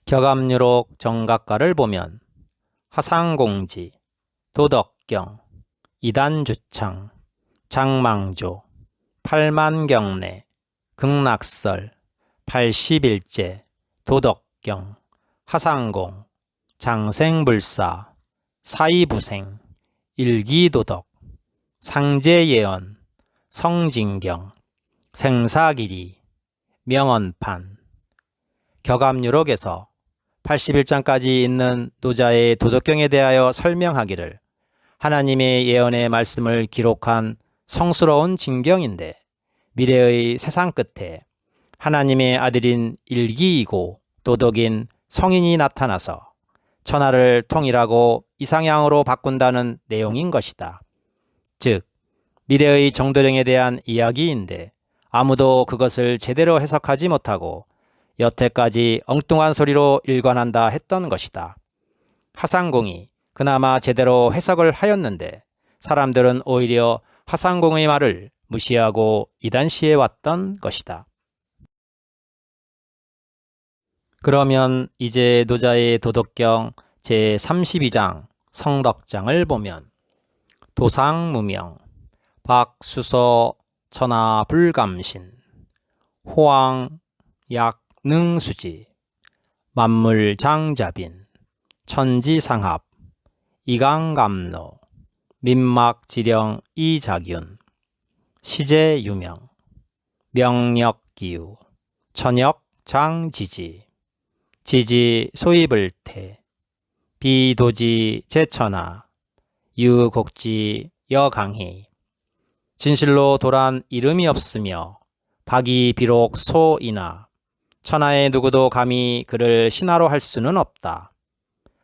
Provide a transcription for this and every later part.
격암유록 정각가를 보면 화상공지, 도덕경, 이단주창, 장망조, 팔만경례, 극락설, 81제, 도덕경, 화상공, 장생불사, 사이부생, 일기도덕, 상제예언, 성진경, 생사길이, 명언판, 격암유록에서 81장까지 있는 노자의 도덕경에 대하여 설명하기를 하나님의 예언의 말씀을 기록한 성스러운 진경인데, 미래의 세상 끝에 하나님의 아들인 일기이고 도덕인 성인이 나타나서 천하를 통일하고 이상향으로 바꾼다는 내용인 것이다. 즉, 미래의 정도령에 대한 이야기인데 아무도 그것을 제대로 해석하지 못하고 여태까지 엉뚱한 소리로 일관한다 했던 것이다. 화상공이 그나마 제대로 해석을 하였는데 사람들은 오히려 화상공의 말을 무시하고 이단시해 왔던 것이다. 그러면 이제 노자의 도덕경 제32장 성덕장을 보면 도상무명, 박수서 천하불감신, 호황 약능수지, 만물장자빈, 천지상합, 이강감로, 민막지령 이자균, 시제유명, 명력기우, 천역장지지, 지지소이불태, 비도지 제천하, 유곡지 여강희, 진실로 도란 이름이 없으며 박이 비록 소이나 천하의 누구도 감히 그를 신하로 할 수는 없다.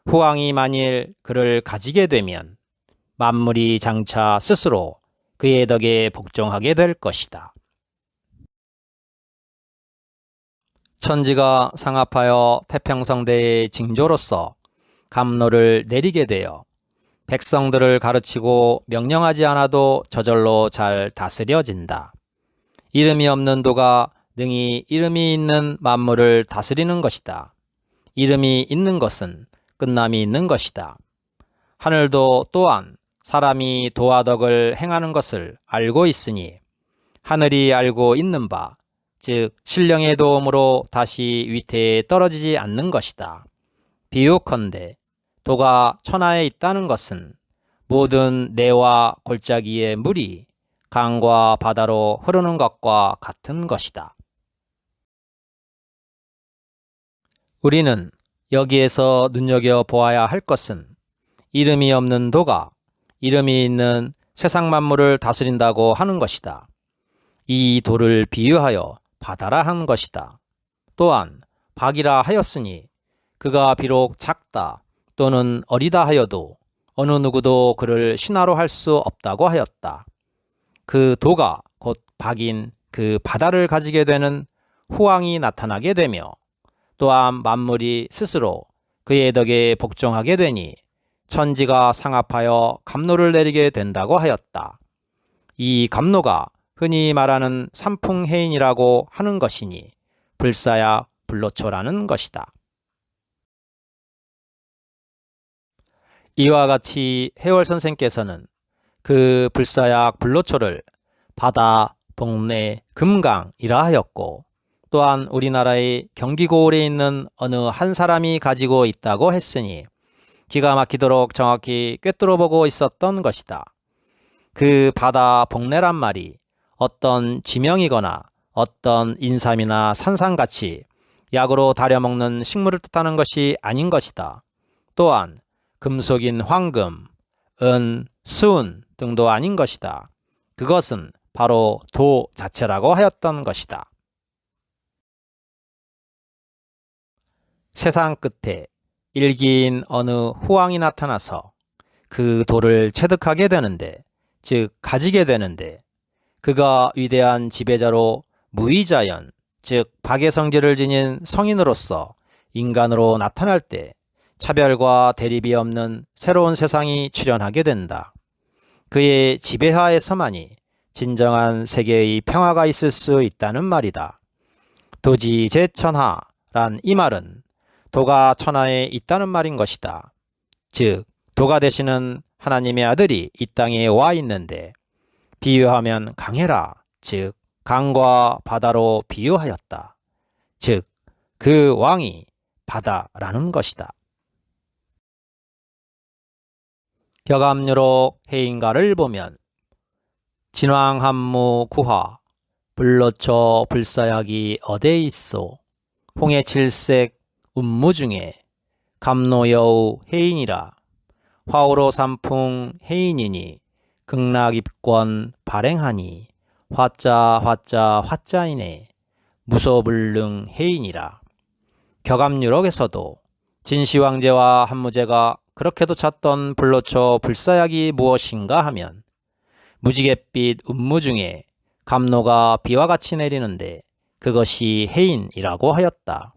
후왕이 만일 그를 가지게 되면 만물이 장차 스스로 그의 덕에 복종하게 될 것이다. 천지가 상합하여 태평성대의 징조로서 감로를 내리게 되어 백성들을 가르치고 명령하지 않아도 저절로 잘 다스려진다. 이름이 없는 도가 능히 이름이 있는 만물을 다스리는 것이다. 이름이 있는 것은 끝남이 있는 것이다. 하늘도 또한 사람이 도와 덕을 행하는 것을 알고 있으니 하늘이 알고 있는 바, 즉 신령의 도움으로 다시 위태에 떨어지지 않는 것이다. 비유컨대 도가 천하에 있다는 것은 모든 내와 골짜기의 물이 강과 바다로 흐르는 것과 같은 것이다. 우리는 여기에서 눈여겨보아야 할 것은 이름이 없는 도가 이름이 있는 세상 만물을 다스린다고 하는 것이다. 이 도를 비유하여 바다라 한 것이다. 또한 박이라 하였으니 그가 비록 작다 또는 어리다 하여도 어느 누구도 그를 신하로 할 수 없다고 하였다. 그 도가 곧 박인 그 바다를 가지게 되는 후왕이 나타나게 되며 또한 만물이 스스로 그의 덕에 복종하게 되니 천지가 상합하여 감로를 내리게 된다고 하였다. 이 감로가 흔히 말하는 삼풍해인이라고 하는 것이니 불사야 불로초라는 것이다. 이와 같이 해월선생께서는 그 불사약 불로초를 바다, 복내, 금강이라 하였고 또한 우리나라의 경기고을에 있는 어느 한 사람이 가지고 있다고 했으니 기가 막히도록 정확히 꿰뚫어보고 있었던 것이다. 그 바다 복내란 말이 어떤 지명이거나 어떤 인삼이나 산삼같이 약으로 다려먹는 식물을 뜻하는 것이 아닌 것이다. 또한 금속인 황금, 은, 수은 등도 아닌 것이다. 그것은 바로 도 자체라고 하였던 것이다. 세상 끝에 일기인 어느 후왕이 나타나서 그 도를 체득하게 되는데, 즉 가지게 되는데 그가 위대한 지배자로 무위자연, 즉 박의 성질을 지닌 성인으로서 인간으로 나타날 때 차별과 대립이 없는 새로운 세상이 출현하게 된다. 그의 지배하에서만이 진정한 세계의 평화가 있을 수 있다는 말이다. 도지제천하란 이 말은 도가 천하에 있다는 말인 것이다. 즉, 도가 되시는 하나님의 아들이 이 땅에 와 있는데 비유하면 강해라, 즉 강과 바다로 비유하였다. 즉, 그 왕이 바다라는 것이다. 격암유록 해인가를 보면 진왕한무 구하 불로초 불사약이 어디 있소 홍해칠색 운무 중에 감노여우 해인이라 화오로 삼풍 해인이니 극락입권 발행하니 화자이네 무소불능 해인이라. 격암유록에서도 진시황제와 한무제가 그렇게도 찾던 불로초 불사약이 무엇인가 하면 무지갯빛 운무 중에 감로가 비와 같이 내리는데 그것이 해인이라고 하였다.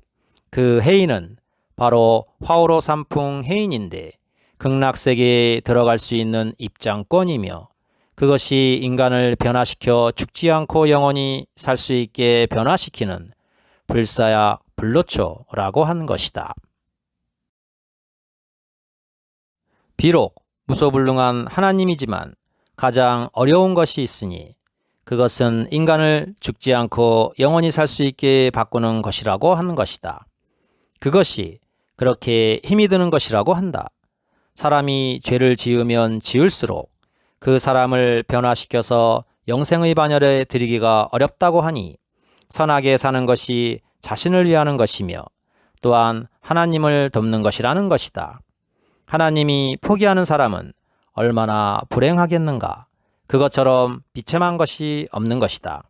그 해인은 바로 화오로 삼풍 해인인데 극락세계에 들어갈 수 있는 입장권이며 그것이 인간을 변화시켜 죽지 않고 영원히 살 수 있게 변화시키는 불사약 불로초라고 한 것이다. 비록 무소불능한 하나님이지만 가장 어려운 것이 있으니 그것은 인간을 죽지 않고 영원히 살 수 있게 바꾸는 것이라고 하는 것이다. 그것이 그렇게 힘이 드는 것이라고 한다. 사람이 죄를 지으면 지을수록 그 사람을 변화시켜서 영생의 반열에 들이기가 어렵다고 하니 선하게 사는 것이 자신을 위하는 것이며 또한 하나님을 돕는 것이라는 것이다. 하나님이 포기하는 사람은 얼마나 불행하겠는가. 그것처럼 비참한 것이 없는 것이다.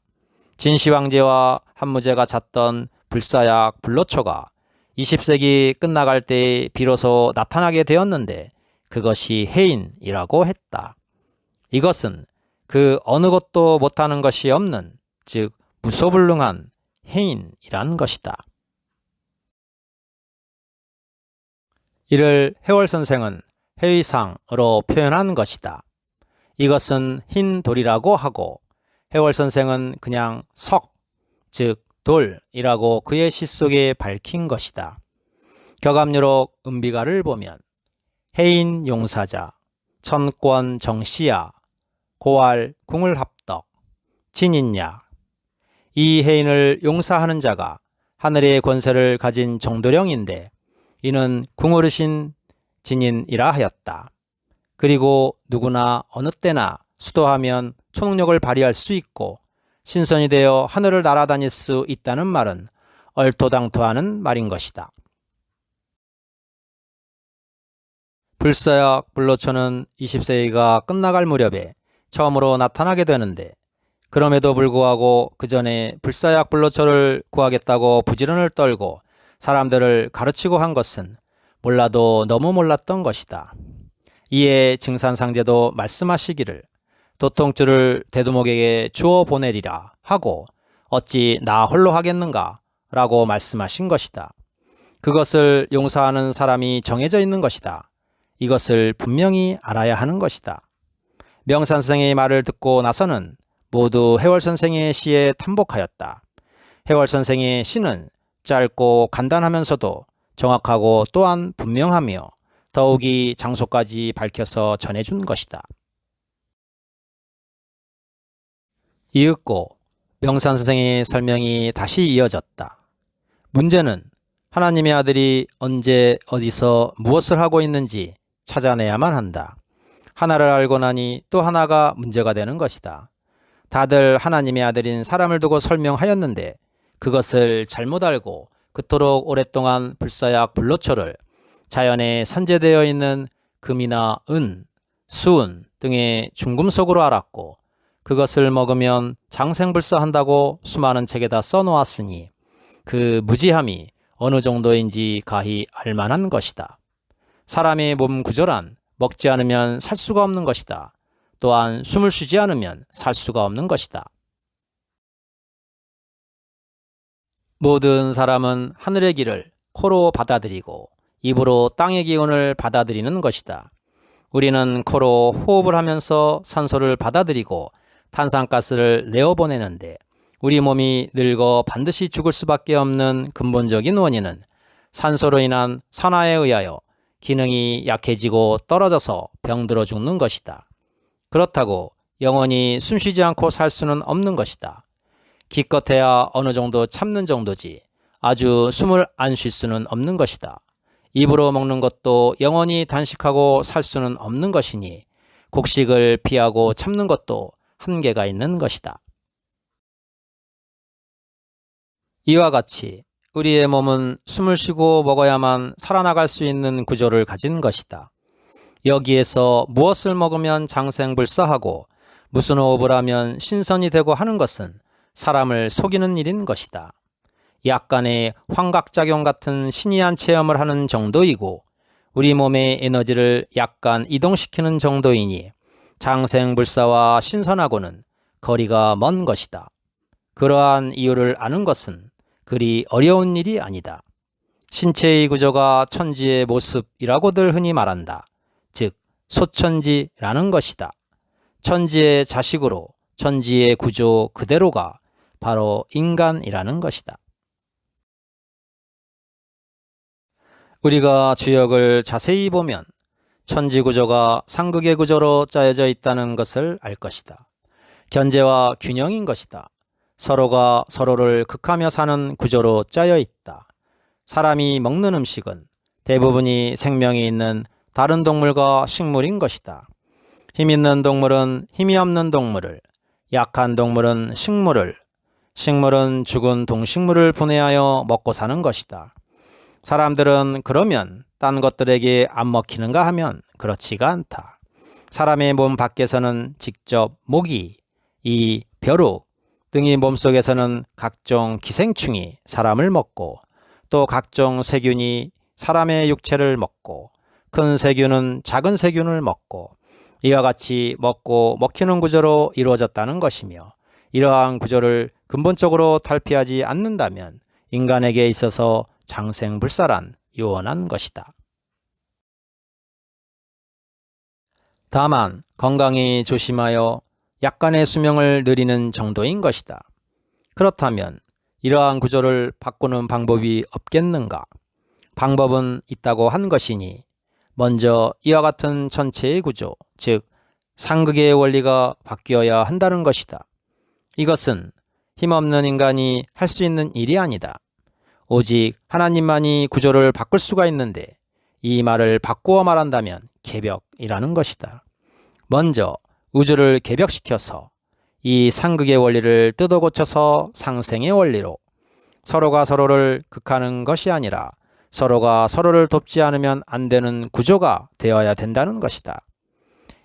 진시황제와 한무제가 찾던 불사약 불로초가 20세기 끝나갈 때 비로소 나타나게 되었는데 그것이 해인이라고 했다. 이것은 그 어느 것도 못하는 것이 없는, 즉 무소불능한 해인이란 것이다. 이를 해월 선생은 해의상으로 표현한 것이다. 이것은 흰 돌이라고 하고 해월 선생은 그냥 석, 즉 돌이라고 그의 시 속에 밝힌 것이다. 격암유록 은비가를 보면 해인 용사자, 천권 정시야, 고알 궁을 합덕, 진인야. 이 해인을 용사하는 자가 하늘의 권세를 가진 정도령인데 이는 궁어르신 진인이라 하였다. 그리고 누구나 어느 때나 수도하면 초능력을 발휘할 수 있고 신선이 되어 하늘을 날아다닐 수 있다는 말은 얼토당토하는 말인 것이다. 불사약 불로초는 20세기가 끝나갈 무렵에 처음으로 나타나게 되는데 그럼에도 불구하고 그 전에 불사약 불로초를 구하겠다고 부지런을 떨고 사람들을 가르치고 한 것은 몰라도 너무 몰랐던 것이다. 이에 증산상제도 말씀하시기를 도통줄을 대두목에게 주어 보내리라 하고 어찌 나 홀로 하겠는가 라고 말씀하신 것이다. 그것을 용서하는 사람이 정해져 있는 것이다. 이것을 분명히 알아야 하는 것이다. 명산선생의 말을 듣고 나서는 모두 해월선생의 시에 탐복하였다. 해월선생의 시는 짧고 간단하면서도 정확하고 또한 분명하며 더욱이 장소까지 밝혀서 전해준 것이다. 이윽고 명산선생의 설명이 다시 이어졌다. 문제는 하나님의 아들이 언제 어디서 무엇을 하고 있는지 찾아내야만 한다. 하나를 알고 나니 또 하나가 문제가 되는 것이다. 다들 하나님의 아들인 사람을 두고 설명하였는데 그것을 잘못 알고 그토록 오랫동안 불사약 불로초를 자연에 산재되어 있는 금이나 은, 수은 등의 중금속으로 알았고 그것을 먹으면 장생불사한다고 수많은 책에다 써놓았으니 그 무지함이 어느 정도인지 가히 알만한 것이다. 사람의 몸 구조란 먹지 않으면 살 수가 없는 것이다. 또한 숨을 쉬지 않으면 살 수가 없는 것이다. 모든 사람은 하늘의 길을 코로 받아들이고 입으로 땅의 기운을 받아들이는 것이다. 우리는 코로 호흡을 하면서 산소를 받아들이고 탄산가스를 내어보내는데 우리 몸이 늙어 반드시 죽을 수밖에 없는 근본적인 원인은 산소로 인한 산화에 의하여 기능이 약해지고 떨어져서 병들어 죽는 것이다. 그렇다고 영원히 숨쉬지 않고 살 수는 없는 것이다. 기껏해야 어느 정도 참는 정도지 아주 숨을 안 쉴 수는 없는 것이다. 입으로 먹는 것도 영원히 단식하고 살 수는 없는 것이니 곡식을 피하고 참는 것도 한계가 있는 것이다. 이와 같이 우리의 몸은 숨을 쉬고 먹어야만 살아나갈 수 있는 구조를 가진 것이다. 여기에서 무엇을 먹으면 장생불사하고 무슨 호흡을 하면 신선이 되고 하는 것은 사람을 속이는 일인 것이다. 약간의 환각작용 같은 신이한 체험을 하는 정도이고 우리 몸의 에너지를 약간 이동시키는 정도이니 장생불사와 신선하고는 거리가 먼 것이다. 그러한 이유를 아는 것은 그리 어려운 일이 아니다. 신체의 구조가 천지의 모습이라고들 흔히 말한다. 즉 소천지라는 것이다. 천지의 자식으로 천지의 구조 그대로가 바로 인간이라는 것이다. 우리가 주역을 자세히 보면 천지 구조가 상극의 구조로 짜여져 있다는 것을 알 것이다. 견제와 균형인 것이다. 서로가 서로를 극하며 사는 구조로 짜여 있다. 사람이 먹는 음식은 대부분이 생명이 있는 다른 동물과 식물인 것이다. 힘 있는 동물은 힘이 없는 동물을, 약한 동물은 식물을, 식물은 죽은 동식물을 분해하여 먹고 사는 것이다. 사람들은 그러면 딴 것들에게 안 먹히는가 하면 그렇지가 않다. 사람의 몸 밖에서는 직접 모기, 이 벼룩 등이 몸속에서는 각종 기생충이 사람을 먹고 또 각종 세균이 사람의 육체를 먹고 큰 세균은 작은 세균을 먹고 이와 같이 먹고 먹히는 구조로 이루어졌다는 것이며 이러한 구조를 근본적으로 탈피하지 않는다면 인간에게 있어서 장생불사란 요원한 것이다. 다만 건강히 조심하여 약간의 수명을 늘리는 정도인 것이다. 그렇다면 이러한 구조를 바꾸는 방법이 없겠는가? 방법은 있다고 한 것이니 먼저 이와 같은 전체의 구조, 즉 상극의 원리가 바뀌어야 한다는 것이다. 이것은 힘없는 인간이 할 수 있는 일이 아니다. 오직 하나님만이 구조를 바꿀 수가 있는데 이 말을 바꾸어 말한다면 개벽이라는 것이다. 먼저 우주를 개벽시켜서 이 상극의 원리를 뜯어 고쳐서 상생의 원리로 서로가 서로를 극하는 것이 아니라 서로가 서로를 돕지 않으면 안 되는 구조가 되어야 된다는 것이다.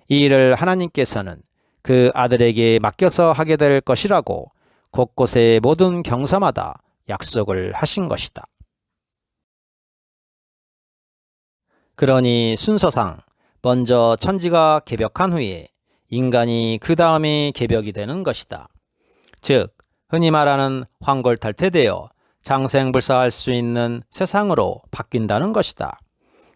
이 일을 하나님께서는 그 아들에게 맡겨서 하게 될 것이라고 곳곳의 모든 경사마다 약속을 하신 것이다. 그러니 순서상 먼저 천지가 개벽한 후에 인간이 그 다음에 개벽이 되는 것이다. 즉 흔히 말하는 황골탈퇴되어 장생불사할 수 있는 세상으로 바뀐다는 것이다.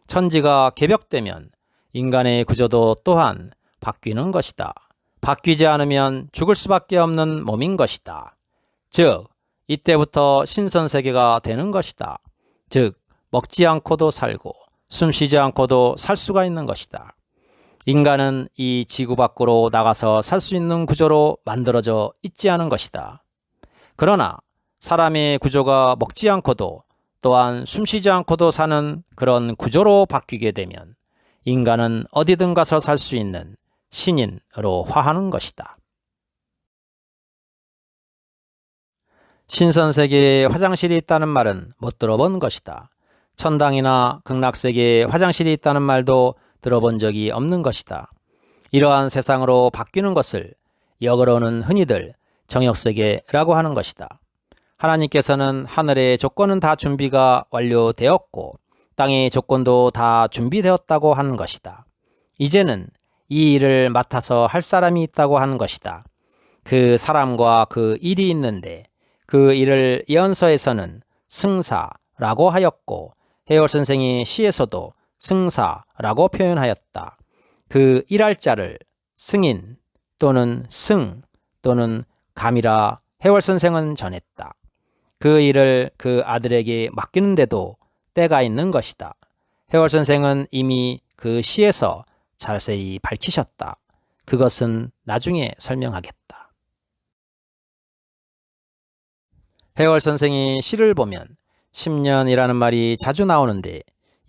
천지가 개벽되면 인간의 구조도 또한 바뀌는 것이다. 바뀌지 않으면 죽을 수밖에 없는 몸인 것이다. 즉 이때부터 신선세계가 되는 것이다. 즉 먹지 않고도 살고 숨쉬지 않고도 살 수가 있는 것이다. 인간은 이 지구 밖으로 나가서 살 수 있는 구조로 만들어져 있지 않은 것이다. 그러나 사람의 구조가 먹지 않고도 또한 숨쉬지 않고도 사는 그런 구조로 바뀌게 되면 인간은 어디든 가서 살 수 있는 신인으로 화하는 것이다. 신선세계에 화장실이 있다는 말은 못 들어본 것이다. 천당이나 극락세계에 화장실이 있다는 말도 들어본 적이 없는 것이다. 이러한 세상으로 바뀌는 것을 역으로는 흔히들 정욕세계라고 하는 것이다. 하나님께서는 하늘의 조건은 다 준비가 완료되었고 땅의 조건도 다 준비되었다고 하는 것이다. 이제는 이 일을 맡아서 할 사람이 있다고 하는 것이다. 그 사람과 그 일이 있는데 그 일을 예언서에서는 승사라고 하였고 해월 선생의 시에서도 승사라고 표현하였다. 그 일할 자를 승인 또는 승 또는 감이라 해월 선생은 전했다. 그 일을 그 아들에게 맡기는데도 때가 있는 것이다. 해월 선생은 이미 그 시에서 자세히 밝히셨다. 그것은 나중에 설명하겠다. 해월 선생이 시를 보면 10년이라는 말이 자주 나오는데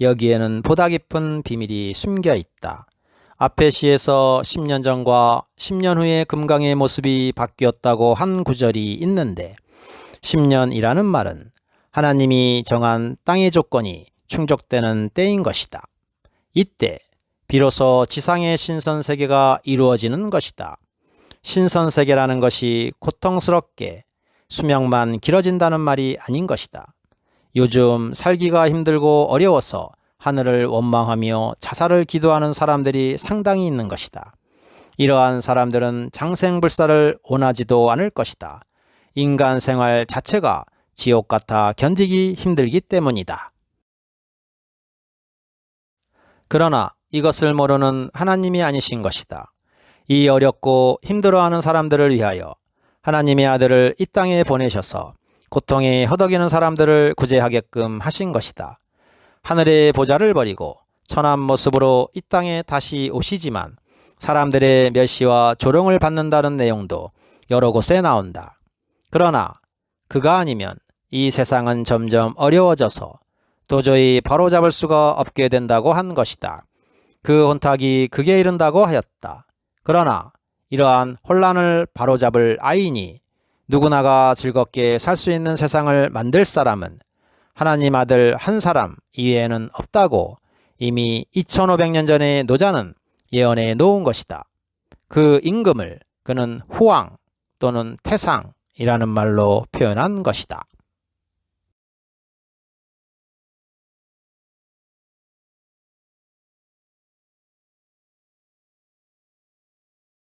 여기에는 보다 깊은 비밀이 숨겨 있다. 앞의 시에서 10년 전과 10년 후의 금강의 모습이 바뀌었다고 한 구절이 있는데 10년이라는 말은 하나님이 정한 땅의 조건이 충족되는 때인 것이다. 이때 비로소 지상의 신선세계가 이루어지는 것이다. 신선세계라는 것이 고통스럽게 수명만 길어진다는 말이 아닌 것이다. 요즘 살기가 힘들고 어려워서 하늘을 원망하며 자살을 기도하는 사람들이 상당히 있는 것이다. 이러한 사람들은 장생불사를 원하지도 않을 것이다. 인간 생활 자체가 지옥 같아 견디기 힘들기 때문이다. 그러나 이것을 모르는 하나님이 아니신 것이다. 이 어렵고 힘들어하는 사람들을 위하여 하나님의 아들을 이 땅에 보내셔서 고통에 허덕이는 사람들을 구제하게끔 하신 것이다. 하늘의 보좌를 버리고 천한 모습으로 이 땅에 다시 오시지만 사람들의 멸시와 조롱을 받는다는 내용도 여러 곳에 나온다. 그러나 그가 아니면 이 세상은 점점 어려워져서 도저히 바로잡을 수가 없게 된다고 한 것이다. 그 혼탁이 극에 이른다고 하였다. 그러나 이러한 혼란을 바로잡을 아인이 누구나가 즐겁게 살 수 있는 세상을 만들 사람은 하나님 아들 한 사람 이외에는 없다고 이미 2500년 전에 노자는 예언해 놓은 것이다. 그 임금을 그는 후왕 또는 태상이라는 말로 표현한 것이다.